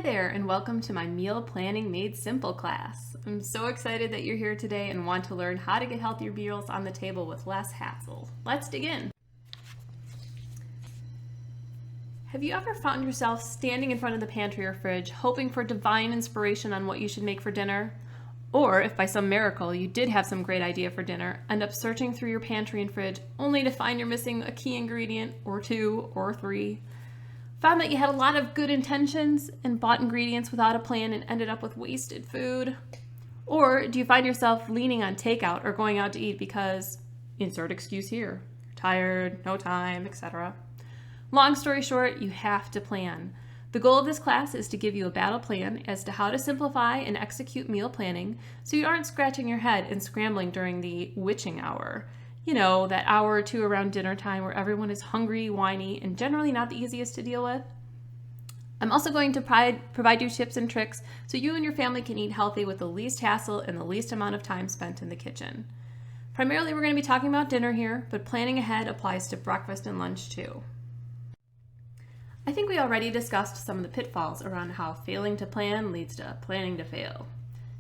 Hi there, and welcome to my Meal Planning Made Simple class. I'm so excited that you're here today and want to learn how to get healthier meals on the table with less hassle. Let's dig in. Have you ever found yourself standing in front of the pantry or fridge hoping for divine inspiration on what you should make for dinner? Or if by some miracle you did have some great idea for dinner, end up searching through your pantry and fridge only to find you're missing a key ingredient or two or three? Found that you had a lot of good intentions and bought ingredients without a plan and ended up with wasted food? Or do you find yourself leaning on takeout or going out to eat because insert excuse here, you're tired, no time, etc.? Long story short, you have to plan. The goal of this class is to give you a battle plan as to how to simplify and execute meal planning so you aren't scratching your head and scrambling during the witching hour. You know, that hour or two around dinner time where everyone is hungry, whiny, and generally not the easiest to deal with. I'm also going to provide you tips and tricks so you and your family can eat healthy with the least hassle and the least amount of time spent in the kitchen. Primarily, we're going to be talking about dinner here, but planning ahead applies to breakfast and lunch too. I think we already discussed some of the pitfalls around how failing to plan leads to planning to fail.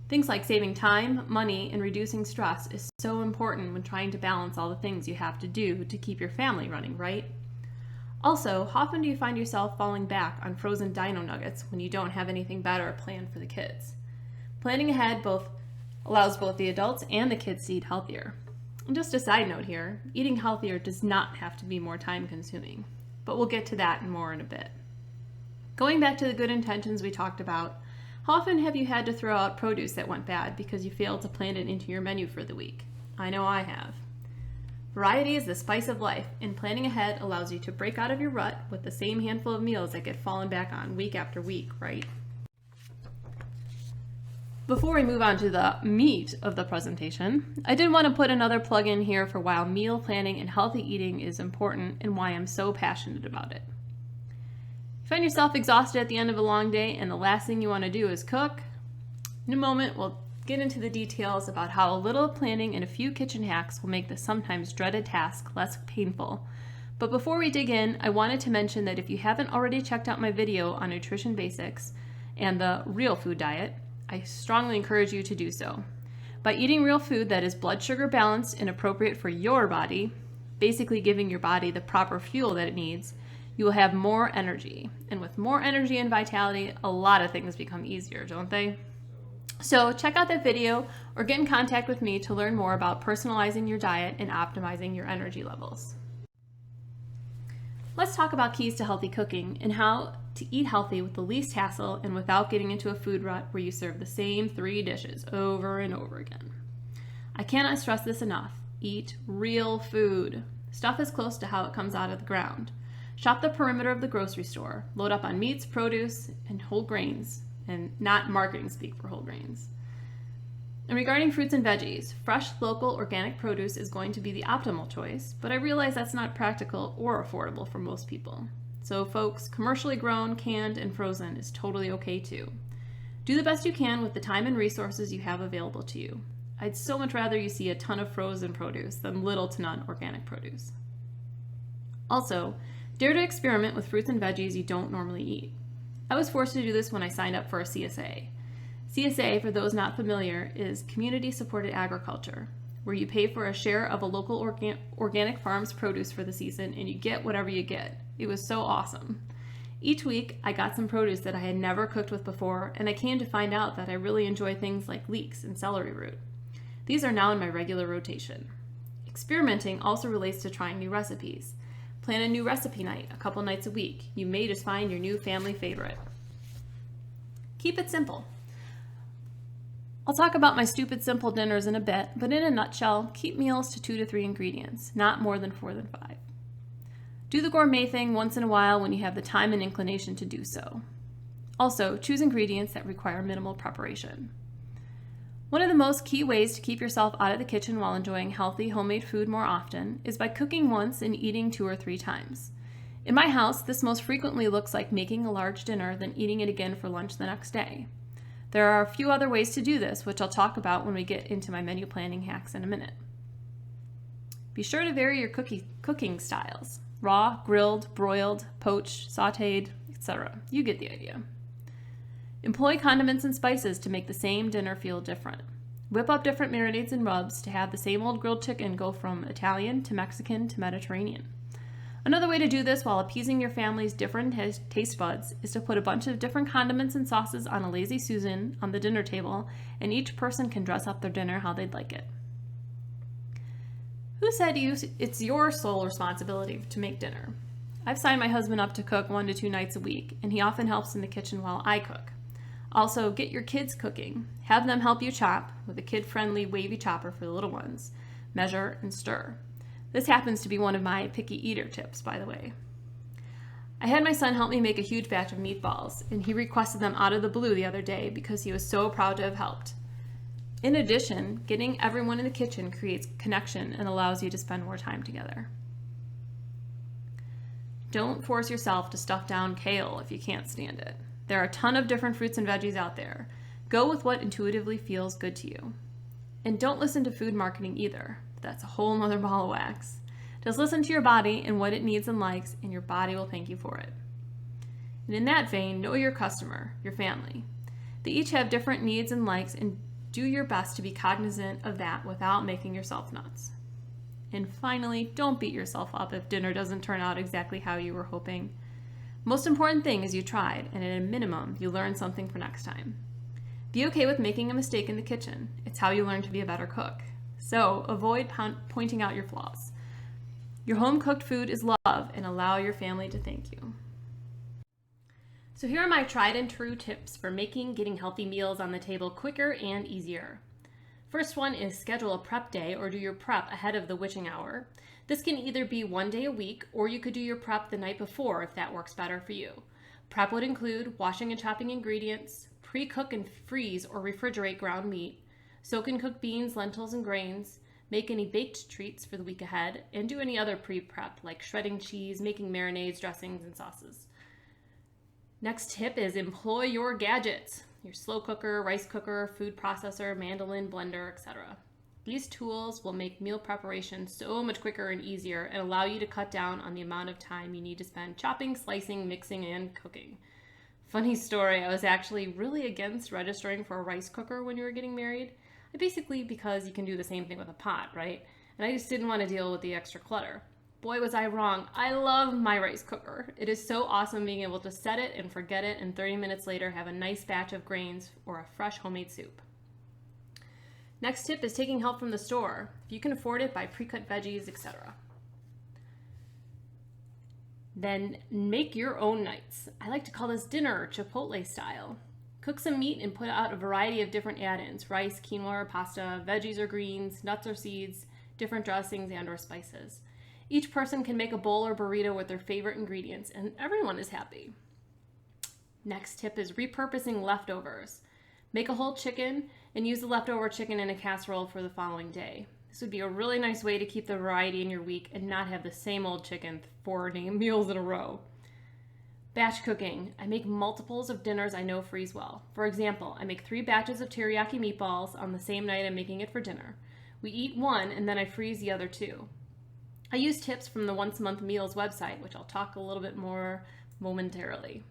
Things like saving time, money, and reducing stress is so important when trying to balance all the things you have to do to keep your family running, right? Also, how often do you find yourself falling back on frozen dino nuggets when you don't have anything better planned for the kids? Planning ahead allows both the adults and the kids to eat healthier. And just a side note here, eating healthier does not have to be more time consuming, but we'll get to that and more in a bit. Going back to the good intentions we talked about, how often have you had to throw out produce that went bad because you failed to plan it into your menu for the week? I know I have. Variety is the spice of life, and planning ahead allows you to break out of your rut with the same handful of meals that get fallen back on week after week, right? Before we move on to the meat of the presentation, I did want to put another plug in here for why meal planning and healthy eating is important and why I'm so passionate about it. Find yourself exhausted at the end of a long day and the last thing you want to do is cook? In a moment, we'll get into the details about how a little planning and a few kitchen hacks will make the sometimes dreaded task less painful. But before we dig in, I wanted to mention that if you haven't already checked out my video on nutrition basics and the real food diet, I strongly encourage you to do so. By eating real food that is blood sugar balanced and appropriate for your body, basically giving your body the proper fuel that it needs, you will have more energy. And with more energy and vitality, a lot of things become easier, don't they? So check out that video or get in contact with me to learn more about personalizing your diet and optimizing your energy levels. Let's talk about keys to healthy cooking and how to eat healthy with the least hassle and without getting into a food rut where you serve the same 3 dishes over and over again. I cannot stress this enough. Eat real food. Stuff as close to how it comes out of the ground. Shop the perimeter of the grocery store. Load up on meats, produce, and whole grains, and not marketing speak for whole grains. And regarding fruits and veggies, fresh, local, organic produce is going to be the optimal choice, but I realize that's not practical or affordable for most people. So folks, commercially grown, canned, and frozen is totally okay too. Do the best you can with the time and resources you have available to you. I'd so much rather you see a ton of frozen produce than little to none organic produce. Also, dare to experiment with fruits and veggies you don't normally eat. I was forced to do this when I signed up for a CSA. CSA, for those not familiar, is Community Supported Agriculture, where you pay for a share of a local organic farm's produce for the season and you get whatever you get. It was so awesome. Each week, I got some produce that I had never cooked with before, and I came to find out that I really enjoy things like leeks and celery root. These are now in my regular rotation. Experimenting also relates to trying new recipes. Plan a new recipe night a couple nights a week. You may just find your new family favorite. Keep it simple. I'll talk about my stupid simple dinners in a bit, but in a nutshell, keep meals to 2 to 3 ingredients, not more than 4 than 5. Do the gourmet thing once in a while when you have the time and inclination to do so. Also, choose ingredients that require minimal preparation. One of the most key ways to keep yourself out of the kitchen while enjoying healthy homemade food more often is by cooking once and eating 2 or 3 times. In my house, this most frequently looks like making a large dinner, then eating it again for lunch the next day. There are a few other ways to do this, which I'll talk about when we get into my menu planning hacks in a minute. Be sure to vary your cooking styles. Raw, grilled, broiled, poached, sautéed, etc. You get the idea. Employ condiments and spices to make the same dinner feel different. Whip up different marinades and rubs to have the same old grilled chicken go from Italian to Mexican to Mediterranean. Another way to do this while appeasing your family's different taste buds is to put a bunch of different condiments and sauces on a lazy Susan on the dinner table, and each person can dress up their dinner how they'd like it. Who said it's your sole responsibility to make dinner? I've signed my husband up to cook 1 to 2 nights a week, and he often helps in the kitchen while I cook. Also, get your kids cooking. Have them help you chop with a kid-friendly wavy chopper for the little ones. Measure and stir. This happens to be one of my picky eater tips, by the way. I had my son help me make a huge batch of meatballs, and he requested them out of the blue the other day because he was so proud to have helped. In addition, getting everyone in the kitchen creates connection and allows you to spend more time together. Don't force yourself to stuff down kale if you can't stand it. There are a ton of different fruits and veggies out there. Go with what intuitively feels good to you. And don't listen to food marketing either. That's a whole nother ball of wax. Just listen to your body and what it needs and likes, and your body will thank you for it. And in that vein, know your customer, your family. They each have different needs and likes, and do your best to be cognizant of that without making yourself nuts. And finally, don't beat yourself up if dinner doesn't turn out exactly how you were hoping. Most important thing is you tried, and at a minimum, you learned something for next time. Be okay with making a mistake in the kitchen. It's how you learn to be a better cook. So avoid pointing out your flaws. Your home-cooked food is love, and allow your family to thank you. So here are my tried and true tips for getting healthy meals on the table quicker and easier. First one is schedule a prep day or do your prep ahead of the witching hour. This can either be 1 day a week, or you could do your prep the night before if that works better for you. Prep would include washing and chopping ingredients, pre-cook and freeze or refrigerate ground meat, soak and cook beans, lentils, and grains, make any baked treats for the week ahead, and do any other pre-prep like shredding cheese, making marinades, dressings, and sauces. Next tip is employ your gadgets. Your slow cooker, rice cooker, food processor, mandolin, blender, etc. These tools will make meal preparation so much quicker and easier and allow you to cut down on the amount of time you need to spend chopping, slicing, mixing, and cooking. Funny story, I was actually really against registering for a rice cooker when you were getting married. Basically because you can do the same thing with a pot, right? And I just didn't want to deal with the extra clutter. Boy, was I wrong. I love my rice cooker. It is so awesome being able to set it and forget it, and 30 minutes later have a nice batch of grains or a fresh homemade soup. Next tip is taking help from the store. If you can afford it, buy pre-cut veggies, etc. Then make your own nights. I like to call this dinner Chipotle style. Cook some meat and put out a variety of different add-ins: rice, quinoa, or pasta, veggies or greens, nuts or seeds, different dressings and or spices. Each person can make a bowl or burrito with their favorite ingredients, and everyone is happy. Next tip is repurposing leftovers. Make a whole chicken and use the leftover chicken in a casserole for the following day. This would be a really nice way to keep the variety in your week and not have the same old chicken 4 meals in a row. Batch cooking. I make multiples of dinners I know freeze well. For example, I make 3 batches of teriyaki meatballs on the same night I'm making it for dinner. We eat 1 and then I freeze the other 2. I use tips from the Once a Month Meals website, which I'll talk a little bit more momentarily.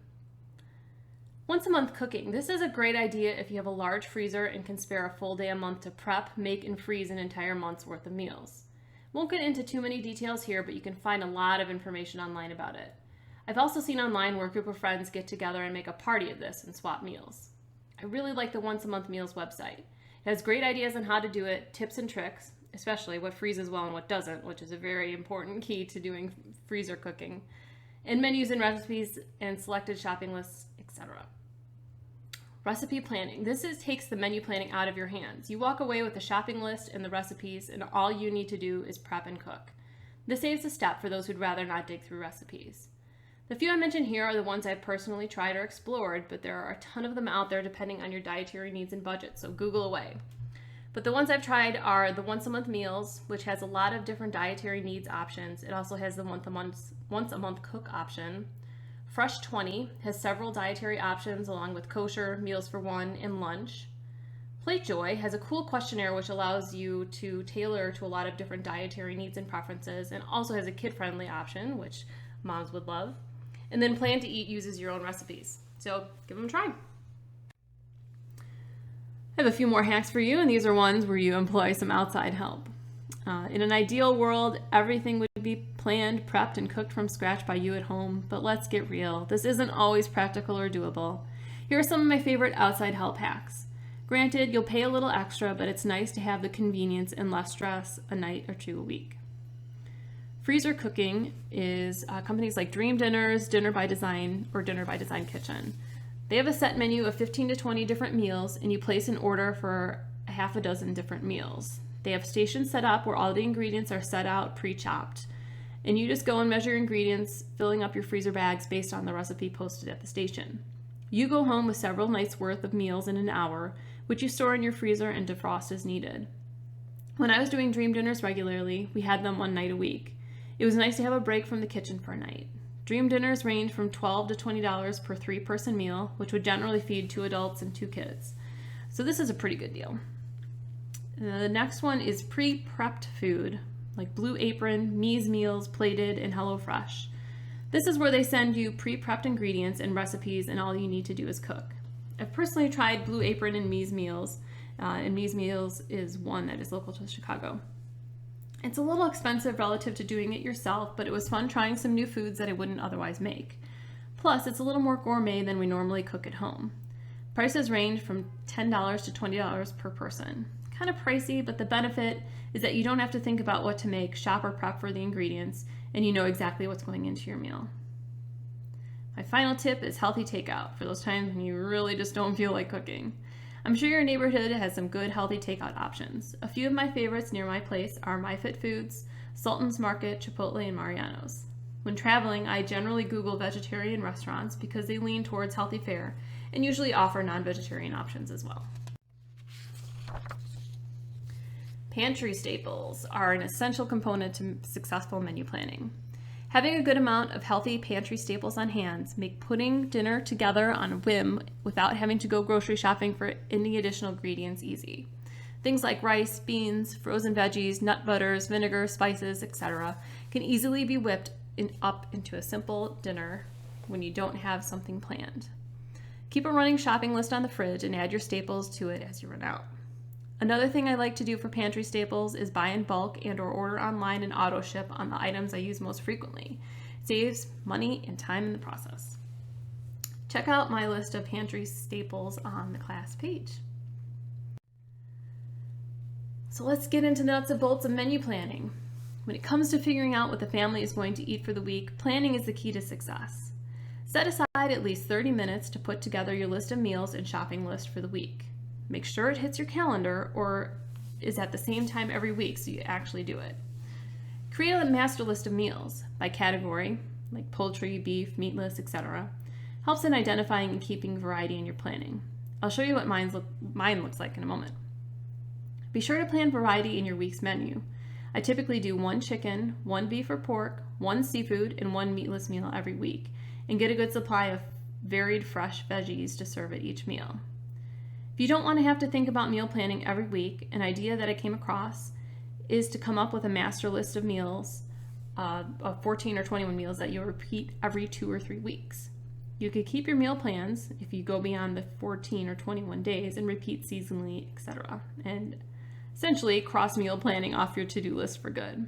Once a month cooking. This is a great idea if you have a large freezer and can spare a full day a month to prep, make, and freeze an entire month's worth of meals. Won't get into too many details here, but you can find a lot of information online about it. I've also seen online where a group of friends get together and make a party of this and swap meals. I really like the Once a Month Meals website. It has great ideas on how to do it, tips and tricks, especially what freezes well and what doesn't, which is a very important key to doing freezer cooking, and menus and recipes and selected shopping lists, etc. Recipe planning. This takes the menu planning out of your hands. You walk away with the shopping list and the recipes, and all you need to do is prep and cook. This saves a step for those who'd rather not dig through recipes. The few I mentioned here are the ones I've personally tried or explored, but there are a ton of them out there depending on your dietary needs and budget, so Google away. But the ones I've tried are the Once a Month Meals, which has a lot of different dietary needs options. It also has the Once a Month Cook option. Fresh 20 has several dietary options along with kosher, meals for one, and lunch. PlateJoy has a cool questionnaire which allows you to tailor to a lot of different dietary needs and preferences, and also has a kid-friendly option, which moms would love. And then Plan to Eat uses your own recipes. So give them a try. I have a few more hacks for you, and these are ones where you employ some outside help. In an ideal world, everything would be planned, prepped, and cooked from scratch by you at home, but let's get real. This isn't always practical or doable. Here are some of my favorite outside help hacks. Granted, you'll pay a little extra, but it's nice to have the convenience and less stress a night or two a week. Freezer cooking is companies like Dream Dinners, Dinner by Design, or Dinner by Design Kitchen. They have a set menu of 15 to 20 different meals, and you place an order for a half a dozen different meals. They have stations set up where all the ingredients are set out pre-chopped, and you just go and measure ingredients, filling up your freezer bags based on the recipe posted at the station. You go home with several nights worth of meals in an hour, which you store in your freezer and defrost as needed. When I was doing Dream Dinners regularly, we had them one night a week. It was nice to have a break from the kitchen for a night. Dream Dinners range from $12 to $20 per 3-person meal, which would generally feed 2 adults and 2 kids. So this is a pretty good deal. The next one is pre-prepped food, like Blue Apron, Me's Meals, Plated, and HelloFresh. This is where they send you pre-prepped ingredients and recipes, and all you need to do is cook. I've personally tried Blue Apron and Me's Meals, and Me's Meals is one that is local to Chicago. It's a little expensive relative to doing it yourself, but it was fun trying some new foods that I wouldn't otherwise make. Plus, it's a little more gourmet than we normally cook at home. Prices range from $10 to $20 per person. Kind of pricey, but the benefit is that you don't have to think about what to make, shop or prep for the ingredients, and you know exactly what's going into your meal. My final tip is healthy takeout for those times when you really just don't feel like cooking. I'm sure your neighborhood has some good healthy takeout options. A few of my favorites near my place are MyFitFoods, Sultan's Market, Chipotle, and Mariano's. When traveling, I generally Google vegetarian restaurants because they lean towards healthy fare and usually offer non-vegetarian options as well. Pantry staples are an essential component to successful menu planning. Having a good amount of healthy pantry staples on hand make putting dinner together on a whim without having to go grocery shopping for any additional ingredients easy. Things like rice, beans, frozen veggies, nut butters, vinegar, spices, etc. can easily be whipped up into a simple dinner when you don't have something planned. Keep a running shopping list on the fridge and add your staples to it as you run out. Another thing I like to do for pantry staples is buy in bulk and or order online and auto ship on the items I use most frequently. It saves money and time in the process. Check out my list of pantry staples on the class page. So let's get into nuts and bolts of menu planning. When it comes to figuring out what the family is going to eat for the week, planning is the key to success. Set aside at least 30 minutes to put together your list of meals and shopping list for the week. Make sure it hits your calendar or is at the same time every week so you actually do it. Create a master list of meals by category, like poultry, beef, meatless, etc. Helps in identifying and keeping variety in your planning. I'll show you what mine looks like in a moment. Be sure to plan variety in your week's menu. I typically do 1 chicken, 1 beef or pork, 1 seafood, and 1 meatless meal every week, and get a good supply of varied fresh veggies to serve at each meal. If you don't want to have to think about meal planning every week, an idea that I came across is to come up with a master list of meals, of 14 or 21 meals that you'll repeat every 2 or 3 weeks. You could keep your meal plans if you go beyond the 14 or 21 days and repeat seasonally, etc. And essentially cross meal planning off your to-do list for good.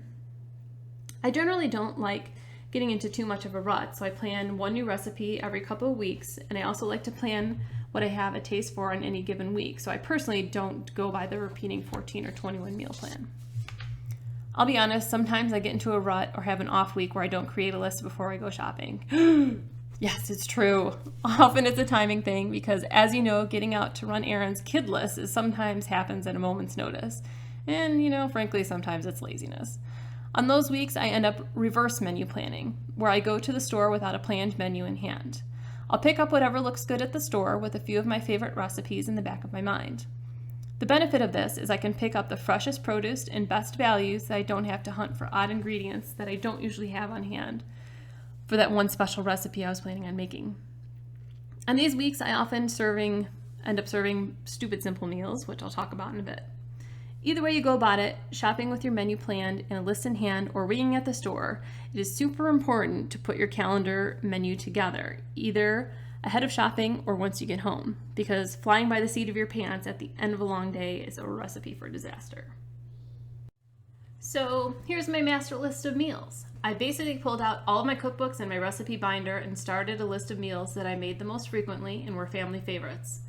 I generally don't like getting into too much of a rut, so I plan 1 new recipe every couple of weeks, and I also like to plan what I have a taste for on any given week, so I personally don't go by the repeating 14 or 21 meal plan. I'll be honest, sometimes I get into a rut or have an off week where I don't create a list before I go shopping. Yes, it's true. Often it's a timing thing because, as you know, getting out to run errands kidless sometimes happens at a moment's notice. And, frankly, sometimes it's laziness. On those weeks, I end up reverse menu planning, where I go to the store without a planned menu in hand. I'll pick up whatever looks good at the store with a few of my favorite recipes in the back of my mind. The benefit of this is I can pick up the freshest produce and best values that I don't have to hunt for odd ingredients that I don't usually have on hand for that one special recipe I was planning on making. On these weeks, I often end up serving stupid simple meals, which I'll talk about in a bit. Either way you go about it, shopping with your menu planned and a list in hand or winging at the store, it is super important to put your calendar menu together, either ahead of shopping or once you get home, because flying by the seat of your pants at the end of a long day is a recipe for disaster. So here's my master list of meals. I basically pulled out all of my cookbooks and my recipe binder and started a list of meals that I made the most frequently and were family favorites.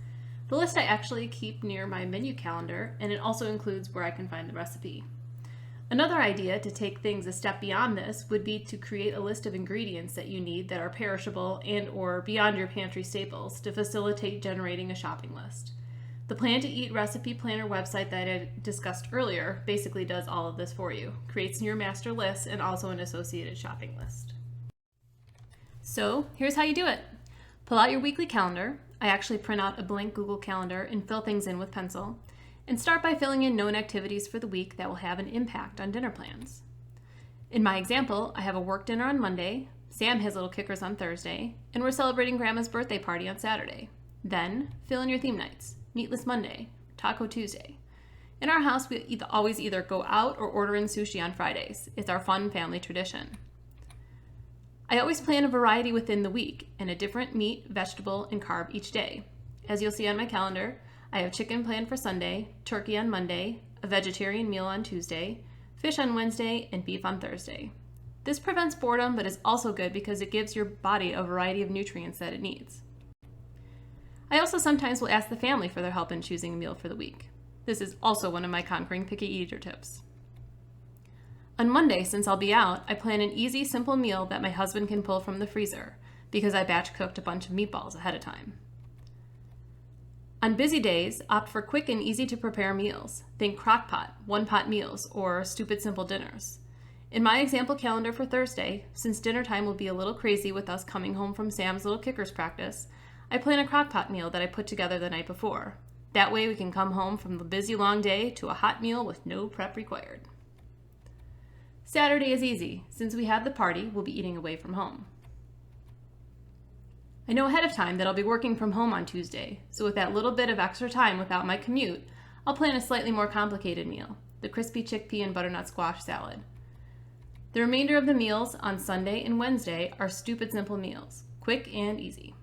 The list I actually keep near my menu calendar, and it also includes where I can find the recipe. Another idea to take things a step beyond this would be to create a list of ingredients that you need that are perishable and or beyond your pantry staples to facilitate generating a shopping list. The Plan to Eat recipe planner website that I discussed earlier basically does all of this for you, creates your master list and also an associated shopping list. So here's how you do it. Pull out your weekly calendar. I actually print out a blank Google Calendar and fill things in with pencil, and start by filling in known activities for the week that will have an impact on dinner plans. In my example, I have a work dinner on Monday, Sam has little kickers on Thursday, and we're celebrating Grandma's birthday party on Saturday. Then, fill in your theme nights. Meatless Monday, Taco Tuesday. In our house, we always either go out or order in sushi on Fridays. It's our fun family tradition. I always plan a variety within the week and a different meat, vegetable, and carb each day. As you'll see on my calendar, I have chicken planned for Sunday, turkey on Monday, a vegetarian meal on Tuesday, fish on Wednesday, and beef on Thursday. This prevents boredom, but is also good because it gives your body a variety of nutrients that it needs. I also sometimes will ask the family for their help in choosing a meal for the week. This is also one of my Conquering Picky Eater tips. On Monday, since I'll be out, I plan an easy, simple meal that my husband can pull from the freezer because I batch cooked a bunch of meatballs ahead of time. On busy days, opt for quick and easy to prepare meals. Think crock-pot, one-pot meals, or stupid simple dinners. In my example calendar for Thursday, since dinner time will be a little crazy with us coming home from Sam's little kickers practice, I plan a crock-pot meal that I put together the night before. That way we can come home from the busy long day to a hot meal with no prep required. Saturday is easy. Since we have the party, we'll be eating away from home. I know ahead of time that I'll be working from home on Tuesday, so with that little bit of extra time without my commute, I'll plan a slightly more complicated meal, the crispy chickpea and butternut squash salad. The remainder of the meals on Sunday and Wednesday are stupid simple meals, quick and easy.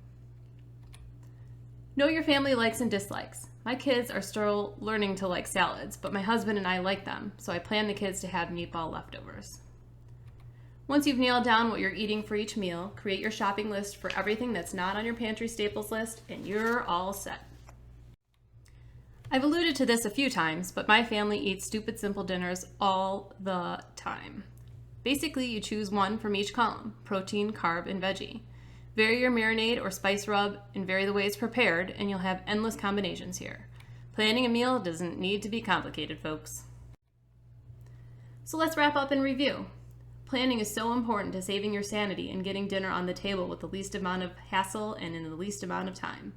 Know your family likes and dislikes. My kids are still learning to like salads, but my husband and I like them, so I plan the kids to have meatball leftovers. Once you've nailed down what you're eating for each meal, create your shopping list for everything that's not on your pantry staples list, and you're all set. I've alluded to this a few times, but my family eats stupid simple dinners all the time. Basically, you choose one from each column, protein, carb, and veggie. Vary your marinade or spice rub and vary the way it's prepared, and you'll have endless combinations here. Planning a meal doesn't need to be complicated, folks. So let's wrap up and review. Planning is so important to saving your sanity and getting dinner on the table with the least amount of hassle and in the least amount of time.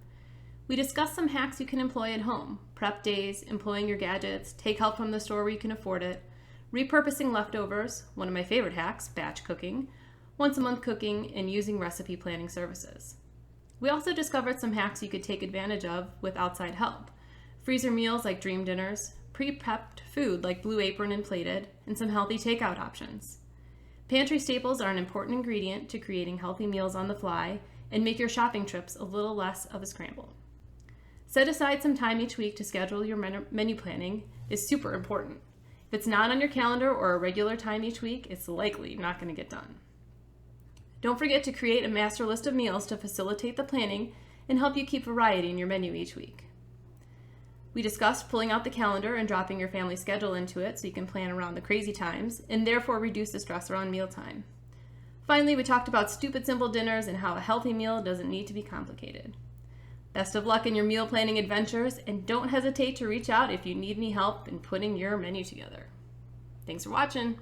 We discussed some hacks you can employ at home: prep days, employing your gadgets, take help from the store where you can afford it, repurposing leftovers, one of my favorite hacks, batch cooking, once a month cooking, and using recipe planning services. We also discovered some hacks you could take advantage of with outside help: freezer meals like dream dinners, pre-prepped food like Blue Apron and Plated, and some healthy takeout options. Pantry staples are an important ingredient to creating healthy meals on the fly and make your shopping trips a little less of a scramble. Set aside some time each week to schedule your menu planning is super important. If it's not on your calendar or a regular time each week, it's likely not going to get done. Don't forget to create a master list of meals to facilitate the planning and help you keep variety in your menu each week. We discussed pulling out the calendar and dropping your family schedule into it so you can plan around the crazy times and therefore reduce the stress around mealtime. Finally, we talked about stupid simple dinners and how a healthy meal doesn't need to be complicated. Best of luck in your meal planning adventures, and don't hesitate to reach out if you need any help in putting your menu together. Thanks for watching.